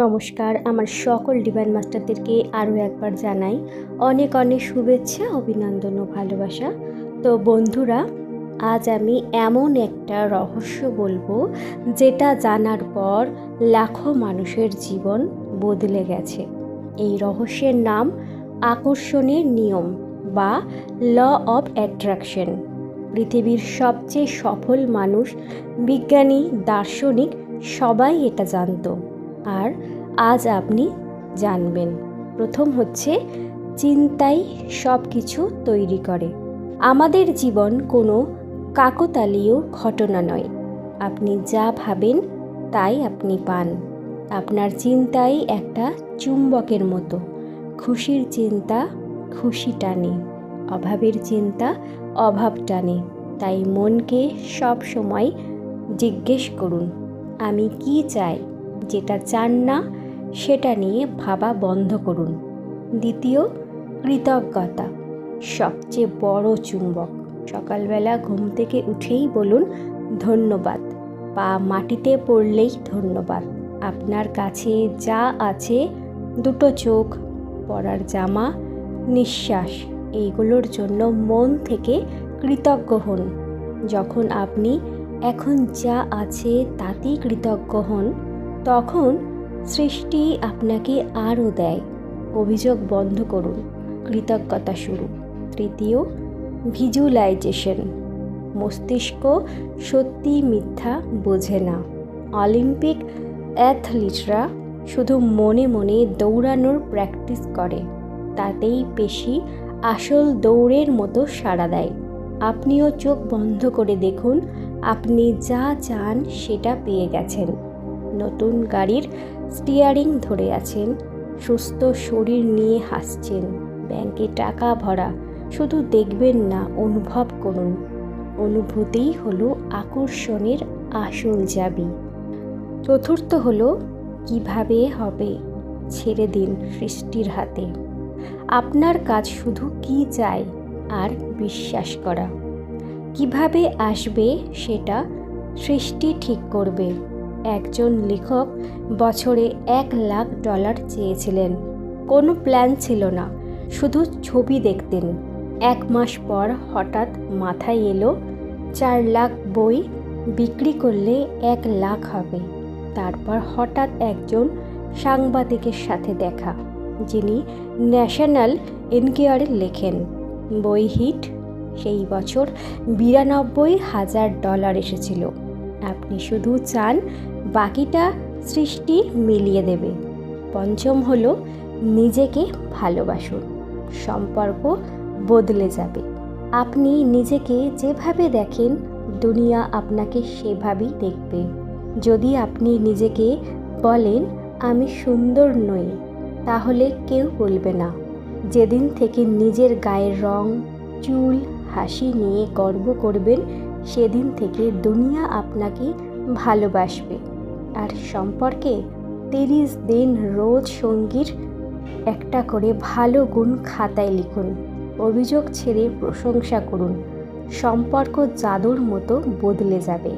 নমস্কার, আমার সকল ডিভাইন মাস্টারদেরকে আরও একবার জানাই অনেক অনেক শুভেচ্ছা, অভিনন্দন ও ভালোবাসা। তো বন্ধুরা, আজ আমি এমন একটা রহস্য বলবো যেটা জানার পর লাখো মানুষের জীবন বদলে গেছে। এই রহস্যের নাম আকর্ষণের নিয়ম বা ল অফ অ্যাট্রাকশন। পৃথিবীর সবচেয়ে সফল মানুষ, বিজ্ঞানী, দার্শনিক সবাই এটা জানতো, আর আজ আপনি জানবেন। প্রথম হচ্ছে, চিন্তাই সব কিছু তৈরি করে। আমাদের জীবন কোনো কাকতালীয় ঘটনা নয়। আপনি যা ভাবেন তাই আপনি পান। আপনার চিন্তাই একটা চুম্বকের মতো। খুশির চিন্তা খুশি টানে, অভাবের চিন্তা অভাব টানে। তাই মনকে সব সময় জিজ্ঞেস করুন, আমি কি চাই। যেটা চান না সেটা নিয়ে ভাবা বন্ধ করুন। দ্বিতীয়, কৃতজ্ঞতা সবচেয়ে বড় চুম্বক। সকালবেলা ঘুম থেকে উঠেই বলুন ধন্যবাদ। পা মাটিতে পড়লেই ধন্যবাদ। আপনার কাছে যা আছে, দুটো চোখ, পরার জামা, নিঃশ্বাস, এইগুলোর জন্য মন থেকে কৃতজ্ঞ হন। যখন আপনি এখন যা আছে তাতেই কৃতজ্ঞ হন, তখন সৃষ্টি আপনাকে আরও দেয়। অভিযোগ বন্ধ করুন, কৃতজ্ঞতা শুরু। তৃতীয়, ভিজুয়ালাইজেশন। মস্তিষ্ক সত্যি মিথ্যা বোঝে না। অলিম্পিক অ্যাথলিটরা শুধু মনে মনে দৌড়ানোর প্র্যাকটিস করে, তাতেই পেশি আসল দৌড়ের মতো সাড়া দেয়। আপনিও চোখ বন্ধ করে দেখুন, আপনি যা চান সেটা পেয়ে গেছেন। নতুন গাড়ির স্টিয়ারিং ধরে আছেন, সুস্থ শরীর নিয়ে হাসছেন, ব্যাংকে টাকা ভরা। শুধু দেখবেন না, অনুভব করুন। অনুভূতিই হলো আকর্ষণের আসল চাবি। চতুর্থ হলো, কিভাবে হবে, ছেড়ে দিন সৃষ্টির হাতে। আপনার কাজ শুধু কি চাই আর বিশ্বাস করা। কিভাবে আসবে সেটা সৃষ্টি ঠিক করবে। একজন লেখক বছরে $1,00,000 চেয়েছিলেন। কোনো প্ল্যান ছিল না, শুধু ছবি দেখতেন। 1 মাস পর হঠাৎ মাথায় এলো 4 লাখ বই বিক্রি করলে 1 লাখ হবে। তারপর হঠাৎ একজন সাংবাদিকের সাথে দেখা, যিনি ন্যাশনাল এনকোয়ারে লেখেন। বই হিট। সেই বছর $92,000 এসেছিল। আপনি শুধু চান, বাকিটা সৃষ্টি মিলিয়ে দেবে। পঞ্চম হলো, নিজেকে ভালোবাসুন। সম্পর্ক বদলে যাবে। আপনি নিজেকে যেভাবে দেখেন, দুনিয়া আপনাকে সেভাবেই দেখবে। যদি আপনি নিজেকে বলেন আমি সুন্দর নই, তাহলে কেউ বলবে না। যেদিন থেকে নিজের গায়ের রং, চুল, হাসি নিয়ে গর্ব করবেন, সেদিন থেকে দুনিয়া আপনাকে ভালোবাসবে। আর সম্পর্কে 30 দিন রোজ সঙ্গীর একটা করে ভালো গুণ খাতায় লিখুন। অভিযোগ ছেড়ে প্রশংসা করুন। সম্পর্ক জাদুর মতো বদলে যাবে।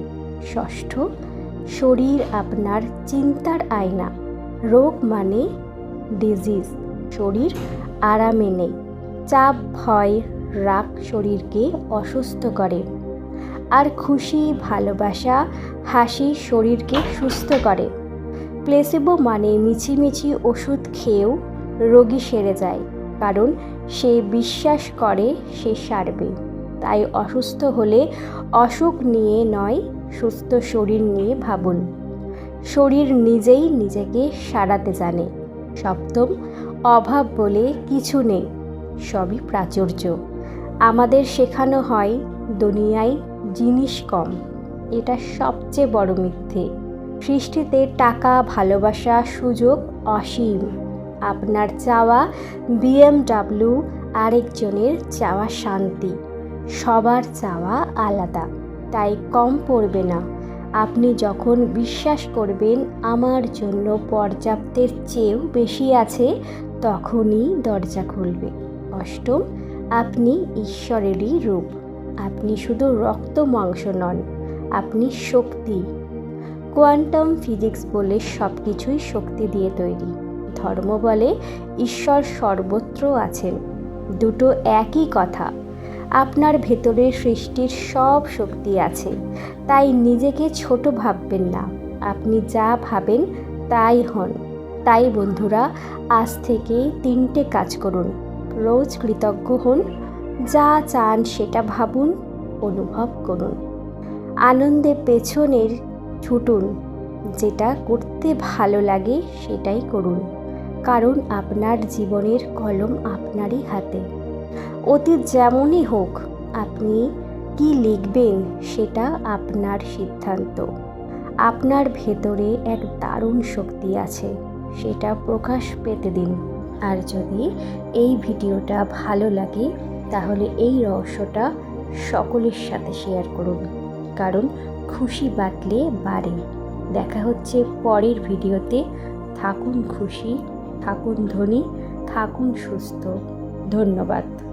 ষষ্ঠ, শরীর আপনার চিন্তার আয়না। রোগ মানে ডিজিজ, শরীর আরামে নেই। চাপ, ভয়, রাগ শরীরকে অসুস্থ করে, আর খুশি, ভালোবাসা, হাসি শরীরকে সুস্থ করে। প্লেসিবো মানে মিছিমিছি ওষুধ খেয়েও রোগী সেরে যায়, কারণ সে বিশ্বাস করে সে সারবে। তাই অসুস্থ হলে অসুখ নিয়ে নয়, সুস্থ শরীর নিয়ে ভাবুন। শরীর নিজেই নিজেকে সারাতে জানে। সপ্তম, অভাব বলে কিছু নেই, সবই প্রাচুর্য। আমাদের শেখানো হয় দুনিয়ায় জিনিস কম। এটা সবচেয়ে বড় মিথ্যে। সৃষ্টিতে টাকা, ভালোবাসা, সুযোগ অসীম। আপনার চাওয়া BMW, আরেকজনের চাওয়া শান্তি। সবার চাওয়া আলাদা, তাই কম পড়বে না। আপনি যখন বিশ্বাস করবেন আমার জন্য পর্যাপ্তের চেয়েও বেশি আছে, তখনই দরজা খুলবে। অষ্টম, আপনি ঈশ্বরেরই রূপ। আপনি শুধু রক্ত মাংস নন, আপনি শক্তি। কোয়ান্টাম ফিজিক্স বলে সব কিছুই শক্তি দিয়ে তৈরি। ধর্ম বলে ঈশ্বর সর্বত্র আছেন। দুটো একই কথা। আপনার ভেতরে সৃষ্টির সব শক্তি আছে, তাই নিজেকে ছোট ভাববেন না। আপনি যা ভাবেন তাই হন। তাই বন্ধুরা, আজ থেকে 3টে কাজ করুন। রোজ কৃতজ্ঞ হন, যা চান সেটা ভাবুন, অনুভব করুন। আনন্দের পেছনের ছুটুন, যেটা করতে ভালো লাগে সেটাই করুন, কারণ আপনার জীবনের কলম আপনারই হাতে। অতীত যেমনই হোক, আপনি কি লিখবেন সেটা আপনার সিদ্ধান্ত। আপনার ভেতরে এক দারুণ শক্তি আছে, সেটা প্রকাশ পেতে দিন। আর যদি এই ভিডিওটা ভালো লাগে তাহলে এই রহস্যটা সকলের সাথে শেয়ার করুন, কারণ খুশি বাটলে বাড়ে। দেখা হচ্ছে পরের ভিডিওতে। থাকুন খুশি, থাকুন ধনী, থাকুন সুস্থ। ধন্যবাদ।